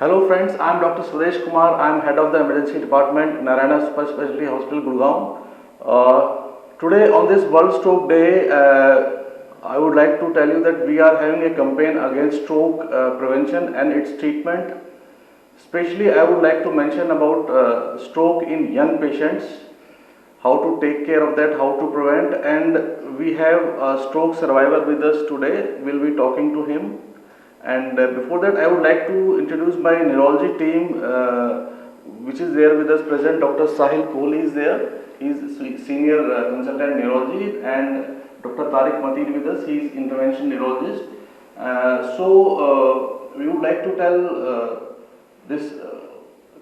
Hello friends, I am Dr. Suresh Kumar. I am head of the emergency department, Narayana Superspeciality Hospital, Gurgaon. Today on this World Stroke Day, I would like to tell you that we are having a campaign against stroke prevention and its treatment. Especially I would like to mention about stroke in young patients, how to take care of that, how to prevent, and we have a stroke survivor with us today. We'll be talking to him. And before that, I would like to introduce my neurology team, which is there with us present. Dr. Sahil Kohli is there. He is senior consultant neurology, and Dr. Tariq Matin with us. He is interventional neurologist. We would like to tell this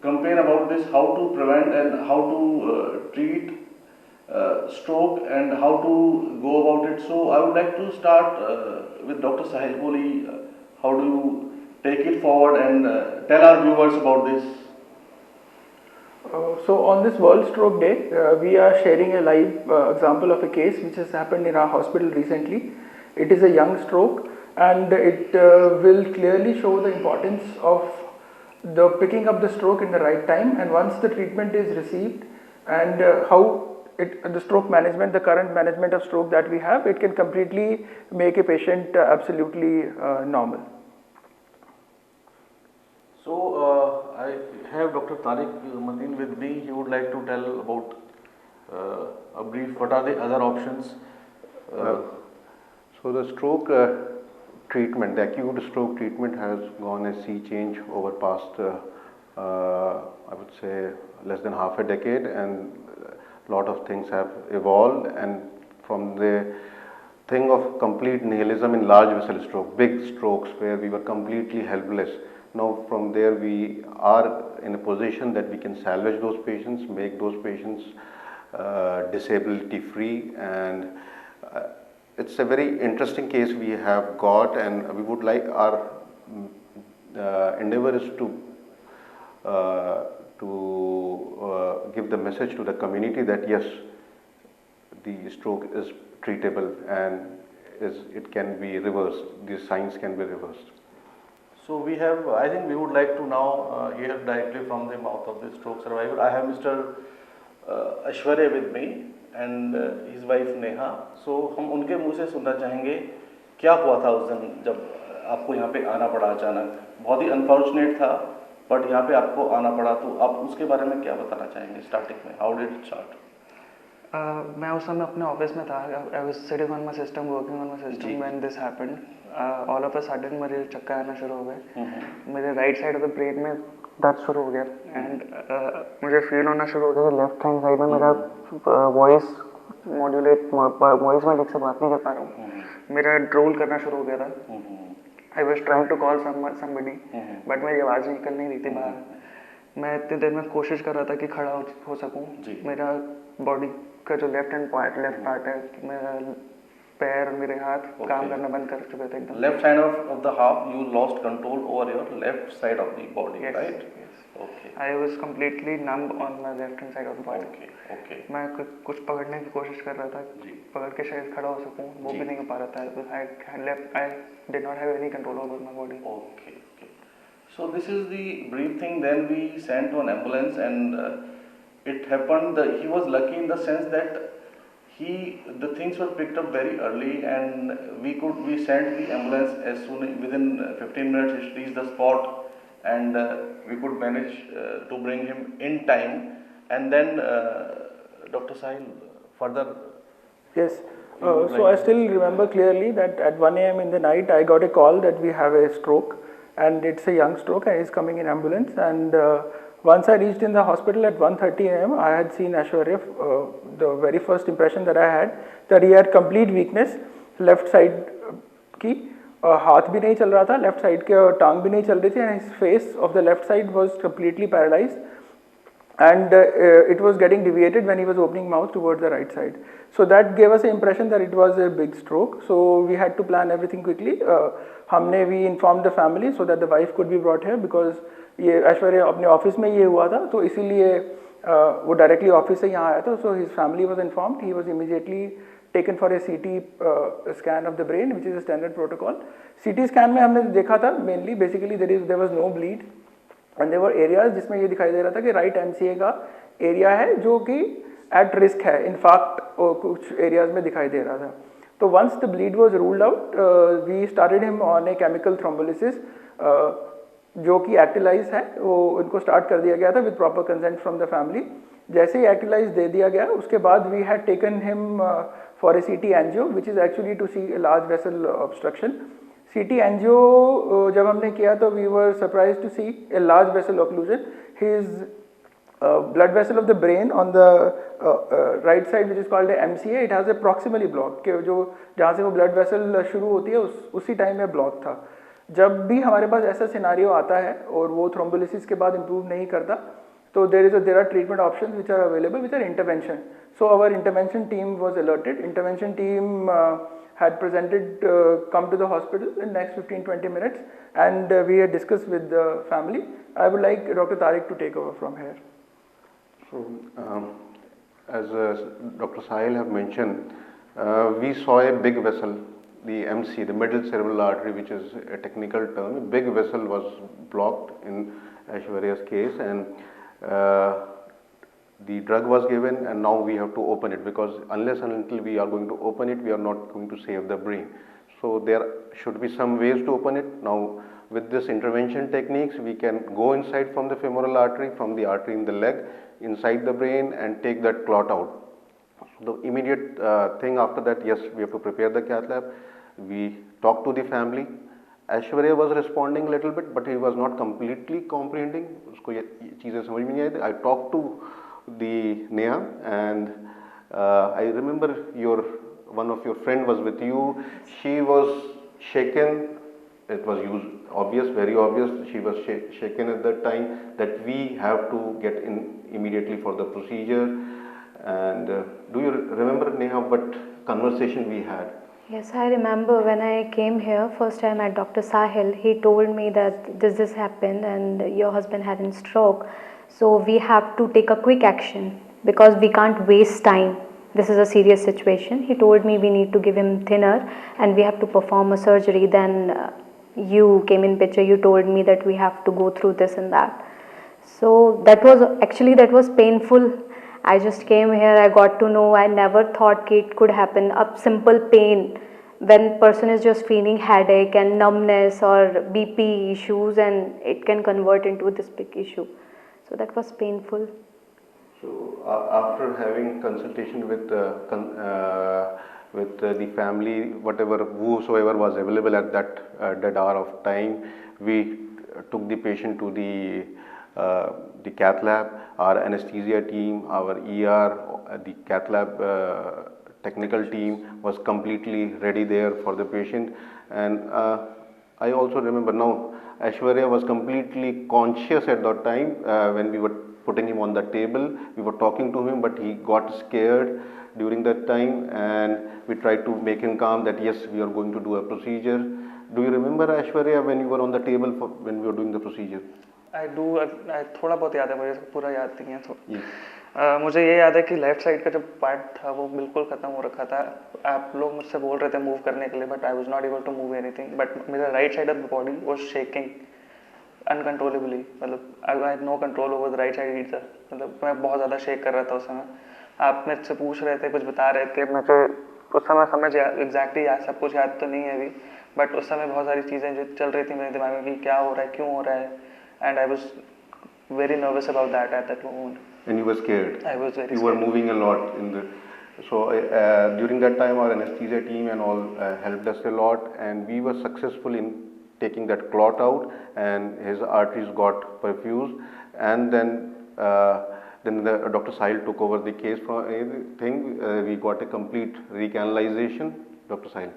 campaign about this, how to prevent and how to treat stroke and how to go about it. So I would like to start with Dr. Sahil Kohli. How do you take it forward and tell our viewers about this? So on this World Stroke Day, we are sharing a live example of a case which has happened in our hospital recently. It is a young stroke, and it will clearly show the importance of the picking up the stroke in the right time, and once the treatment is received, and the stroke management, the current management of stroke that we have, it can completely make a patient absolutely normal. So I have Dr. Tariq Matin with me. He would like to tell about a brief. What are the other options? So the stroke treatment, the acute stroke treatment has gone a sea change over past, I would say, less than half a decade, and a lot of things have evolved. And from the thing of complete nihilism in large vessel stroke, big strokes where we were completely helpless. Now from there we are in a position that we can salvage those patients, make those patients disability free, and it's a very interesting case we have got, and we would like our endeavor is to give the message to the community that yes, the stroke is treatable and it can be reversed, these signs can be reversed. So we have, I think we would like to now hear directly from the mouth of the stroke survivor. I have Mr. Ashwarya with me and his wife Neha. So हम उनके मुंह से सुनना चाहेंगे क्या हुआ था उस दिन जब आपको यहाँ पे आना पड़ा अचानक. बहुत ही अनफॉर्चुनेट था, बट यहाँ पे आपको आना पड़ा, तो आप उसके बारे में क्या बताना चाहेंगे स्टार्टिंग में? How did it start? मैं उस समय अपने ऑफिस में था. I was sitting on my system, working on my system when this happened. All of a sudden मेरे चक्कर आना शुरू हो गए. मेरे right side of the brain में दर्द शुरू हो गया, एंड मुझे फील होना शुरू हो गया लेफ्ट हैंड साइड में मेरा वॉइस मैं ठीक से बात नहीं कर पा रहा हूँ. मेरा ड्रोल करना शुरू हो गया था. I was trying to call somebody, but मेरी आवाज़ निकल नहीं रही थी बाहर. मैं इतनी देर में कोशिश कर रहा था कि खड़ा हो सकूँ. मेरा बॉडी का जो लेफ्ट पार्ट है, मेरा पैर और मेरे हाथ काम करना बंद कर चुके थे एकदम. Left side of the half you lost control over your left side of the body, right? Okay. I was completely numb on my left hand side of the body. Okay okay. मैं कुछ पकड़ने की कोशिश कर रहा था, पकड़ के शायद खड़ा हो सकूं, वो भी नहीं हो पा रहा था. I did not have any control over my body. Okay okay. So this is the brief thing. Then we sent to an ambulance, and it happened that he was lucky in the sense that the things were picked up very early, and we sent the ambulance as soon within 15 minutes it reached the spot, and we could manage to bring him in time. And then Dr. Sahil, further. Yes. So I still remember clearly that at 1 a.m. in the night I got a call that we have a stroke, and it's a young stroke and he's coming in ambulance. And once I reached in the hospital at 1:30 a.m. I had seen Ashwarya. The very first impression that I had that he had complete weakness, left side की हाथ भी नहीं चल रहा था, left side के टांग भी नहीं चल रही थी, and his face of the left side was completely paralyzed, and it was getting deviated when he was opening mouth towards the right side. So that gave us the impression that it was a big stroke. So we had to plan everything quickly. We informed the family so that the wife could be brought here, because ये ऐश्वर्या अपने office में ये हुआ था, तो इसीलिए वो directly office से यहाँ आया था. So his family was informed. He was immediately taken for a CT scan of the brain, which is a standard protocol. CT scan में हमने देखा था mainly basically there was no bleed and there were areas जिसमें ये दिखाई दे रहा था कि राइट एमसीए का एरिया है जो कि एट रिस्क है, इनफैक्ट कुछ एरियाज में दिखाई दे रहा था. तो once the bleed was ruled out, we started him on a chemical thrombolysis जो कि एक्टिलाइज है, वो उनको स्टार्ट कर दिया गया था with proper consent from the family. जैसे ही एक्टिलाइज दे दिया गया उसके बाद we had taken him for a CT angio which is actually to see a large vessel obstruction. CT angio जब हमने किया तो we were surprised to see a large vessel occlusion. His blood vessel of the brain on the right side which is called a MCA, it has a proximally block कि जो जहाँ से वो blood vessel शुरू होती है उसी time में ब्लॉक था. जब भी हमारे पास ऐसा सिनारियो आता है और वो थ्रोम्बोलिसिस के बाद इम्प्रूव नहीं करता तो there are treatment options which are available which are intervention. So our intervention team was alerted. Intervention team had presented, come to the hospital in next 15-20 minutes and we had discussed with the family. I would like Dr. Tariq to take over from here. So, as Dr. Sahil have mentioned, we saw a big vessel, the MC, the middle cerebral artery, which is a technical term. A big vessel was blocked in Aishwarya's case, and the drug was given, and now we have to open it, because unless and until we are going to open it, we are not going to save the brain. So there should be some ways to open it. Now with this intervention techniques, we can go inside from the femoral artery, from the artery in the leg, inside the brain, and take that clot out. So the immediate thing after that, yes, we have to prepare the cath lab. We talked to the family. Aishwarya was responding a little bit, but he was not completely comprehending. उसको ये चीज़ें समझ में नहीं आई. I talked to the Neha, and I remember one of your friend was with you. She was shaken. It was obvious, very obvious. She was shaken at that time that we have to get in immediately for the procedure. And do you remember, Neha, what conversation we had? Yes, I remember when I came here first time at Dr. Sahil, he told me that this happened and your husband had a stroke. So we have to take a quick action because we can't waste time. This is a serious situation. He told me we need to give him thinner and we have to perform a surgery. Then you came in picture, you told me that we have to go through this and that. So that was painful. I just came here, I got to know, I never thought it could happen. A simple pain when person is just feeling headache and numbness or BP issues, and it can convert into this big issue. So that was painful. So after having consultation with the family, whosoever was available at that hour of time, we took the patient to the cath lab. Our anesthesia team, our ER, the cath lab technical team was completely ready there for the patient. And I also remember now, Aishwarya was completely conscious at that time when we were putting him on the table. We were talking to him, but he got scared during that time, and we tried to make him calm that yes, we are going to do a procedure. Do you remember, Aishwarya, when you were on the table when we were doing the procedure? I do. थोड़ा बहुत याद है, मुझे पूरा याद नहीं है. तो मुझे ये याद है कि लेफ्ट साइड का जो पार्ट था वो बिल्कुल ख़त्म हो रखा था. आप लोग मुझसे बोल रहे थे मूव करने के लिए, but I was not able to move anything. But मेरा right side of the body was shaking uncontrollably. मतलब I had no control over the right side either. मतलब मैं बहुत ज़्यादा शेक कर रहा था उस समय. आप मुझसे पूछ रहे थे, कुछ बता रहे थे, मुझे उस समय समझ एग्जैक्टली सब कुछ याद तो नहीं है अभी, बट उस समय बहुत सारी चीज़ें जो चल रही थी मेरे दिमाग में कि क्या हो रहा है, क्यों हो रहा है. And I was very nervous about that at that moment. And you were scared. I was very scared. You were moving a lot in the. So during that time, our anesthesia team and all helped us a lot, and we were successful in taking that clot out, and his arteries got perfused, and then Dr. Sahil took over the case from everything. We got a complete recanalization. Dr. Sahil.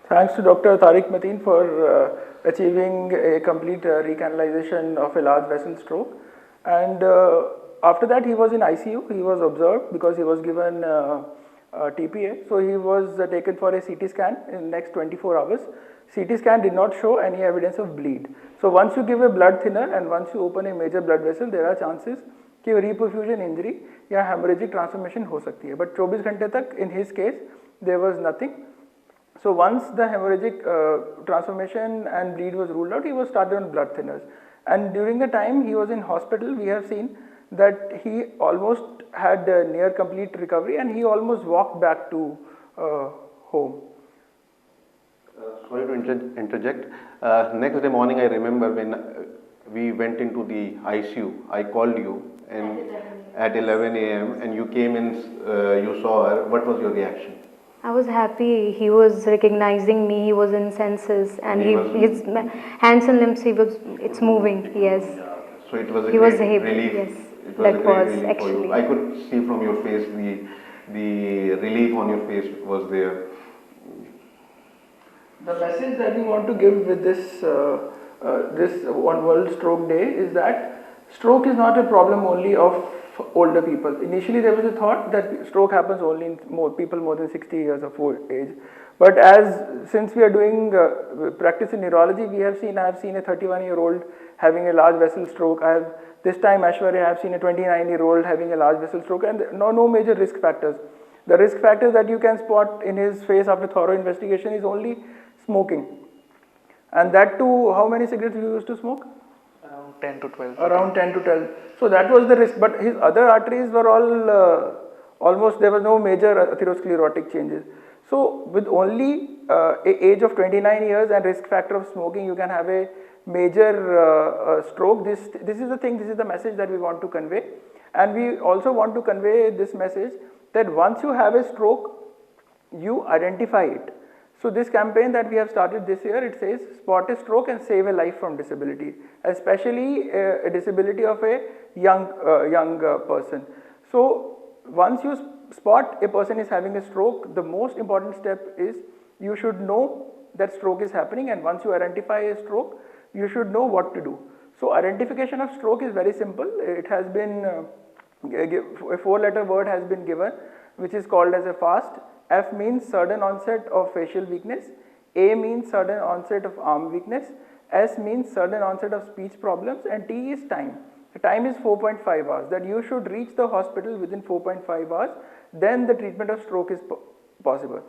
Thanks to Dr. Tariq Matin for achieving a complete recanalization of a large vessel stroke. And after that, he was in ICU. He was observed because he was given TPA. So he was taken for a CT scan in the next 24 hours. CT scan did not show any evidence of bleed. So once you give a blood thinner and once you open a major blood vessel, there are chances कि reperfusion injury या hemorrhagic transformation हो सकती है. But 24 घंटे तक in his case there was nothing. So once the hemorrhagic transformation and bleed was ruled out, he was started on blood thinners. And during the time he was in hospital, we have seen that he almost had a near complete recovery and he almost walked back to home. Sorry to interject. Next day morning, I remember when we went into the ICU, I called you and at 11 a.m. and you came in, you saw her. What was your reaction? I was happy. He was recognizing me. He was in senses, and his hands and limbs. It's moving. Yes. So it was a he great was happy. relief. Yes. It was That a great was relief actually. for you. I could see from your face the relief on your face was there. The message that we want to give with this one World Stroke Day is that stroke is not a problem only of older people. Initially, there was a thought that stroke happens only in people more than 60 years of age. But since we are doing practice in neurology, I have seen a 31-year-old having a large vessel stroke. This time Ashwarya, I have seen a 29-year-old having a large vessel stroke, and no major risk factors. The risk factors that you can spot in his face after thorough investigation is only smoking. And that too, how many cigarettes you used to smoke? Around 10 to 12. Around 10 to 12. So that was the risk, but his other arteries were all almost, there was no major atherosclerotic changes. So with only age of 29 years and risk factor of smoking, you can have a major stroke. This is the thing, this is the message that we want to convey. And we also want to convey this message that once you have a stroke, you identify it. So this campaign that we have started this year, it says spot a stroke and save a life from disability, especially a disability of a young person. So once you spot a person is having a stroke, the most important step is you should know that stroke is happening, and once you identify a stroke, you should know what to do. So identification of stroke is very simple. It has been, a 4-letter word has been given, which is called as a FAST. F means sudden onset of facial weakness, A means sudden onset of arm weakness, S means sudden onset of speech problems, and T is time. The time is 4.5 hours, that you should reach the hospital within 4.5 hours, then the treatment of stroke is possible.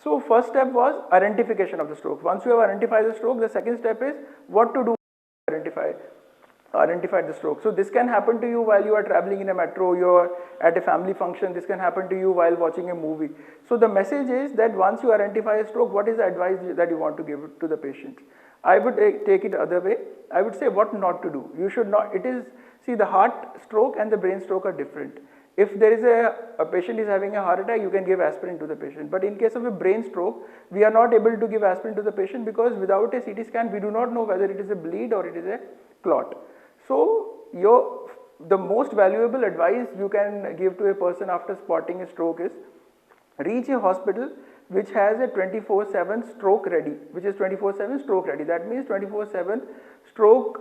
So first step was identification of the stroke. Once you have identified the stroke, the second step is what to do to identify the stroke. So this can happen to you while you are traveling in a metro, you are at a family function, this can happen to you while watching a movie. So the message is that once you identify a stroke, what is the advice that you want to give to the patient? I would take it other way. I would say what not to do. You should not, see, the heart stroke and the brain stroke are different. If there is a patient is having a heart attack, you can give aspirin to the patient. But in case of a brain stroke, we are not able to give aspirin to the patient because without a CT scan, we do not know whether it is a bleed or it is a clot. So the most valuable advice you can give to a person after spotting a stroke is reach a hospital which has a 24/7 stroke ready, which is 24/7 stroke ready. That means 24/7 stroke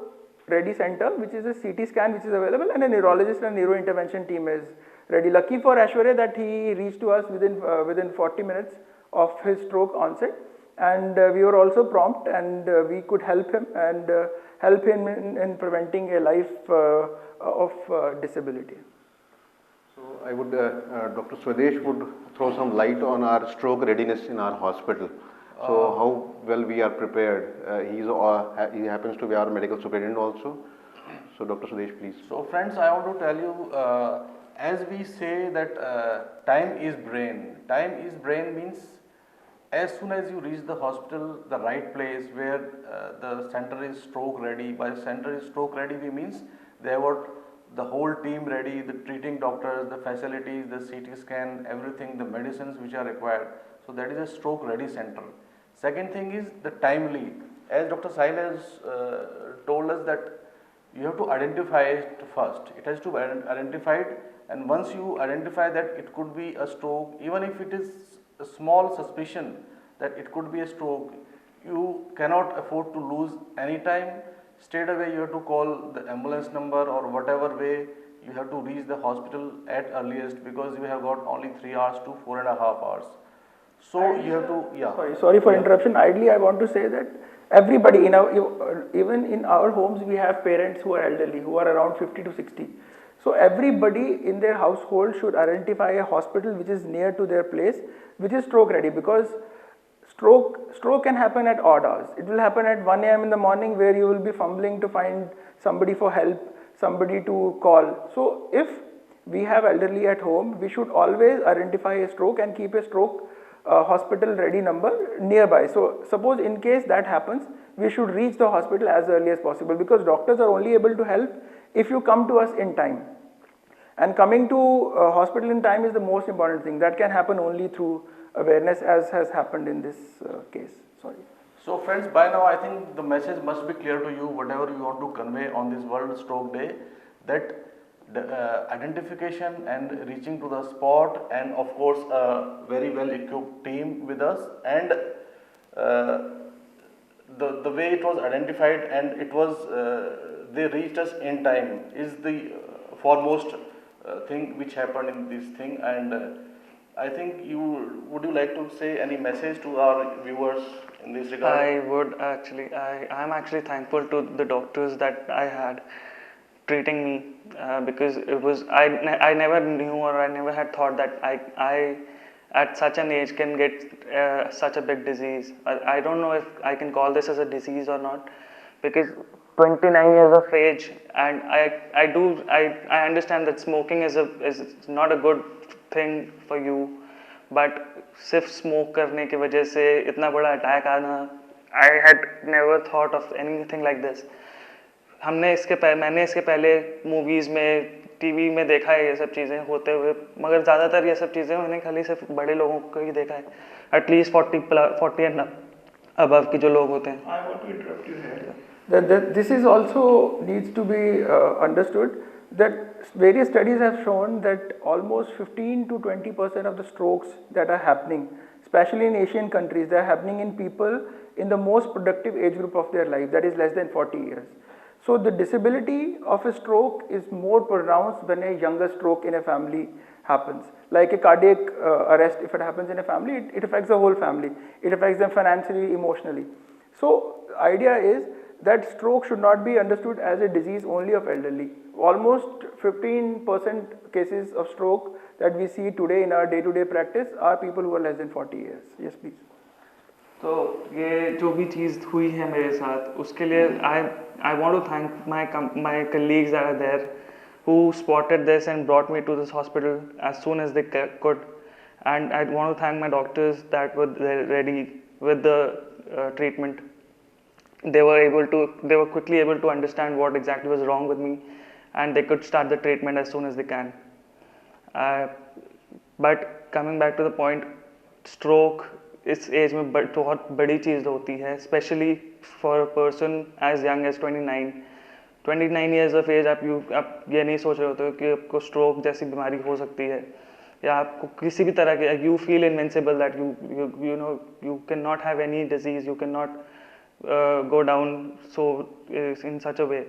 ready center, which is a CT scan which is available, and a neurologist and neuro intervention team is ready. Lucky for Ashwarya that he reached to us within 40 minutes of his stroke onset, and we were also prompt, and we could help him in preventing a life of disability. So I would, Dr. Swadesh would throw some light on our stroke readiness in our hospital. So how well we are prepared. He happens to be our medical superintendent also. So Dr. Swadesh, please. So friends, I want to tell you, as we say that time is brain. Time is brain means as soon as you reach the hospital, the right place where the center is stroke ready. By center is stroke ready, we means they have got the whole team ready, the treating doctors, the facilities, the CT scan, everything, the medicines which are required. So that is a stroke ready center. Second thing is the timely. As Dr. Sahil has told us that you have to identify it first. It has to be identified, and once you identify that it could be a stroke, even if it is a small suspicion that it could be a stroke, you cannot afford to lose any time. Straight away you have to call the ambulance number, or whatever way you have to reach the hospital at earliest, because you have got only 3 hours to 4.5 hours. So you have to, Sorry for interruption. Ideally, I want to say that everybody even in our homes, we have parents who are elderly, who are around 50 to 60. So everybody in their household should identify a hospital which is near to their place, which is stroke ready, because Stroke can happen at odd hours. It will happen at 1 a.m. in the morning where you will be fumbling to find somebody for help, somebody to call. So if we have elderly at home, we should always identify a stroke and keep a stroke hospital ready number nearby. So suppose in case that happens, we should reach the hospital as early as possible, because doctors are only able to help if you come to us in time. And coming to hospital in time is the most important thing. That can happen only through awareness, as has happened in this case. Sorry. So friends, by now I think the message must be clear to you, whatever you want to convey on this World Stroke Day, that the identification and reaching to the spot, and of course a very well equipped team with us, and the way it was identified and it was they reached us in time is the foremost thing which happened in this thing. And I think would you like to say any message to our viewers in this regard? I would actually. I am actually thankful to the doctors that I had treating me, because it was I never knew, or I never had thought that I at such an age can get such a big disease. I don't know if I can call this as a disease or not, because 29 years of age, and I understand that smoking is not a good thing for you, but सिर्फ smoke करने की वजह से इतना बड़ा attack आना, I had never thought of anything like this. मैंने इसके पहले मूवीज़ में, टीवी में देखा है ये सब चीज़ें होते हुए, मगर ज़्यादातर ये सब चीज़ें मैंने खाली सिर्फ बड़े लोगों को ही देखा है, एटलीस्ट 40 एंड above के जो लोग होते हैं. I want to interrupt you here. This is also needs to be understood, that various studies have shown that almost 15 to 20% of the strokes that are happening, especially in Asian countries, they are happening in people in the most productive age group of their life, that is less than 40 years. So the disability of a stroke is more pronounced when a younger stroke in a family happens. Like a cardiac arrest, if it happens in a family, it affects the whole family. It affects them financially, emotionally. So the idea is that stroke should not be understood as a disease only of elderly. Almost 15% cases of stroke that we see today in our day-to-day practice are people who are less than 40 years. Yes, please. तो ये जो भी चीज़ हुई है मेरे साथ, उसके लिए I want to thank my colleagues that are there, who spotted this and brought me to this hospital as soon as they could, and I want to thank my doctors that were ready with the treatment. They were quickly able to understand what exactly was wrong with me, and they could start the treatment as soon as they can. But coming back to the point, stroke इस age में बहुत बड़ी चीज़ होती है, specially for a person age young age 29 years of age. आप ये नहीं सोच रहे होते हो कि आपको स्ट्रोक जैसी बीमारी हो सकती है, या आपको किसी भी तरह के, you feel invincible that you know you can not have any disease, you can not go down so in such a way,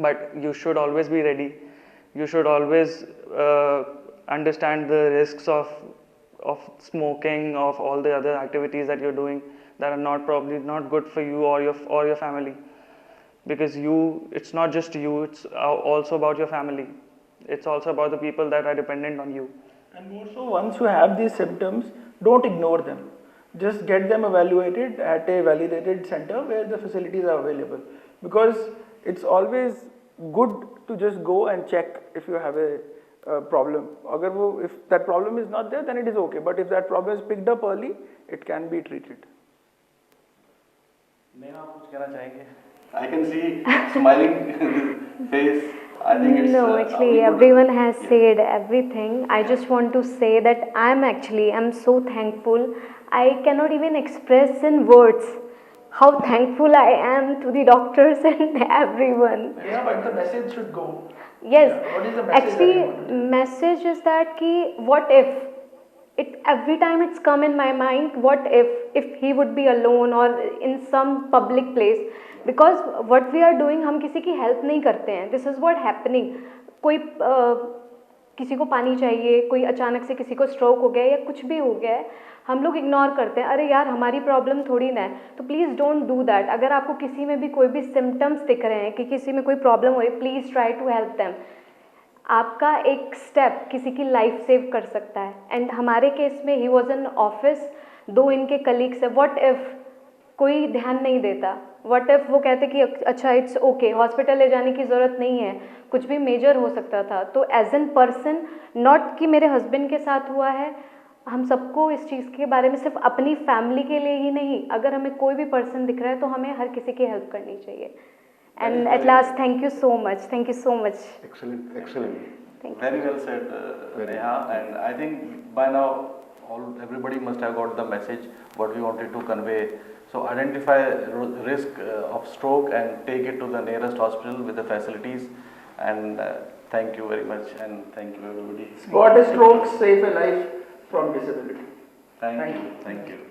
but you should always be ready. You should always understand the risks of smoking, of all the other activities that you're doing that are probably not good for you or your family, because it's not just you, it's also about your family. It's also about the people that are dependent on you. And more so, once you have these symptoms, don't ignore them. Just get them evaluated at a validated center where the facilities are available, because it's always good to just go and check if you have a problem. If that problem is not there, then it is okay, but if that problem is picked up early, it can be treated. Neha, कुछ कहना चाहेंगे? I can see smiling face. I think it's no, actually everyone has said everything. I just want to say that I'm so thankful. I cannot even express in words how thankful I am to the doctors and everyone. Yeah, but the message should go. Yes, yeah, what is the message? Actually message is that what if every time it's come in my mind, what if he would be alone or in some public place, because what we are doing, हम किसी की help नहीं करते हैं. This is what happening. कोई किसी को पानी चाहिए, कोई अचानक से किसी को स्ट्रोक हो गया या कुछ भी हो गया है, हम लोग इग्नोर करते हैं, अरे यार हमारी प्रॉब्लम थोड़ी ना है. तो प्लीज़ डोंट डू दैट. अगर आपको किसी में भी कोई भी सिम्टम्स दिख रहे हैं कि किसी में कोई प्रॉब्लम हो रही है, please try to help them. आपका एक स्टेप किसी की लाइफ सेव कर सकता है. एंड हमारे केस में ही वॉज इन ऑफिस, दो इनके कलीग्स है, व्हाट इफ कोई ध्यान नहीं देता, व्हाट इफ वो कहते कि अच्छा इट्स ओके, हॉस्पिटल ले जाने की ज़रूरत नहीं है, कुछ भी मेजर हो सकता था। तो एज एन पर्सन, नॉट कि मेरे हस्बैंड के साथ हुआ है, हम सबको इस चीज़ के बारे में सिर्फ अपनी फैमिली के लिए ही नहीं, अगर हमें कोई भी पर्सन दिख रहा है तो हमें हर किसी की हेल्प करनी चाहिए। And at last thank you so much, thank you so much. Excellent, excellent. Very well said, Neha. And I think by now everybody must have got the message what we wanted to convey. So identify risk of stroke and take it to the nearest hospital with the facilities. And thank you very much, and thank you everybody. Spot a stroke, save a life from disability. Thank you. Thank you.